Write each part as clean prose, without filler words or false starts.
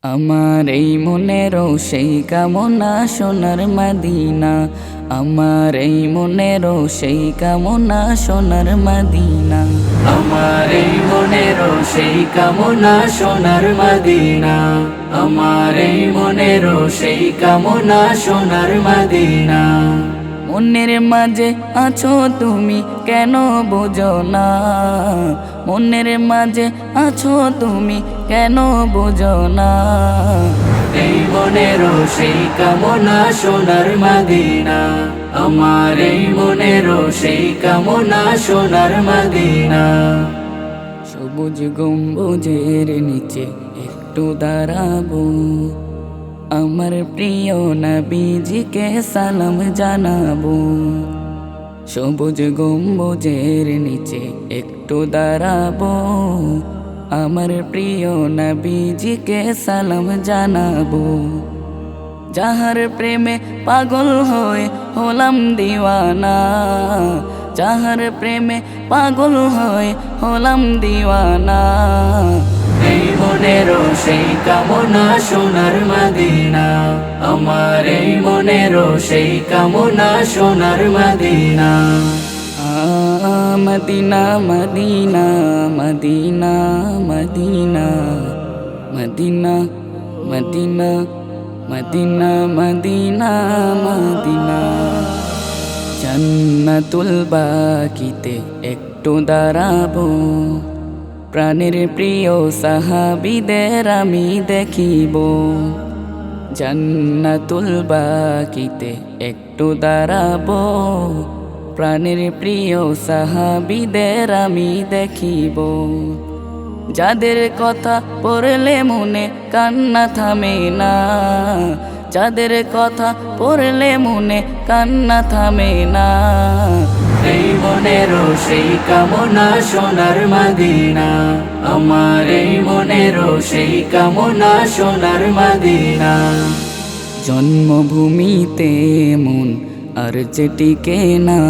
আমার এই মনেরও সেই কামনা সোনার মদিনা, আমার এই মনেরও সেই কামনা সোনার মদিনা, আমার এই মনেরও সেই কামনা সোনার মদিনা, আমার এই মনেরও সেই কামনা সোনার মদিনা। মনের মাঝে আছো তুমি কেন বোঝো না, মনের মাঝে আছো তুমি কেন বোঝো না। এই মনেরও সেই কামনা সোনার মদিনা, আমার এই মনেরও সেই কামনা সোনার মদিনা। সবুজ গম্বুজের নিচে একটু দাঁড়াবো, আমার প্রিয় নবীজিকে সালাম জানাবো। সবুজ গম্বুজের নিচে একটু দাঁড়াবো, আমার প্রিয় নবীজিকে সালাম জানাবো। যাহার প্রেমে পাগল হয়ে হলাম দিওয়ানা, যাহার প্রেমে পাগল হয়ে হলাম দিওয়ানা। এই মনেরও সেই কামনা সোনার মদিনা, আমার এই মনেরও সেই কামনা সোনার Medina. Medina Medina Medina Medina Medina Medina Medina Medina Medina. জান্নাতুল বাকিতে একটু দাঁড়াবো, প্রাণের প্রিয় সাহাবীদের আমি দেখিব। জান্নাতুল বাকিতে একটু দাঁড়াবো, প্রাণের প্রিয় সাহাবীদের আমি দেখিব। যাদের কথা পড়লে মনে কান্না থামে না, যাদের কথা পড়লে মনে কান্না থামে না। এই মনেরও সেই কামনা সোনার মদিনা, আমার এই মনেরও সেই কামনা সোনার মদিনা। জন্মভূমিতে মন আর যে টিকে না,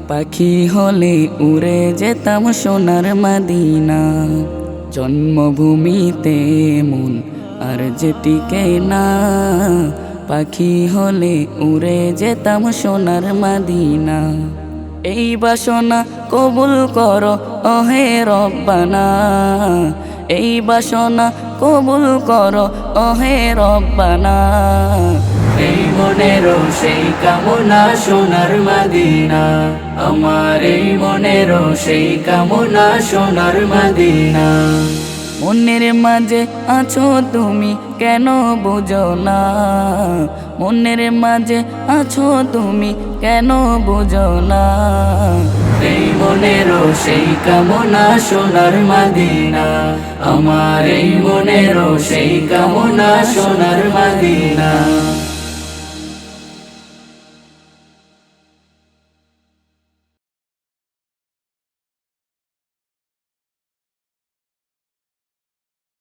পাখি হলে উড়ে যেতাম সোনার মদিনা। জন্মভূমিতে মন আর যে টিকে না, পাখি হলে উড়ে যেতাম সোনার মদিনা। এই বাসনা কবুল করো ওহে রব্বানা, এই বাসনা কবুল করো ওহে রব্বানা। এই মনেরও সেই কামনা সোনার মদিনা, আমার এই মনেরও সেই কামনা সোনার মদিনা। মনের মাঝে আছো তুমি কেন বোঝো না, মনের মাঝে আছো তুমি কেন বোঝো না। এই মনেরও সেই কামনা সোনার মদিনা, আমার এই মনেরও সেই কামনা সোনার মদিনা।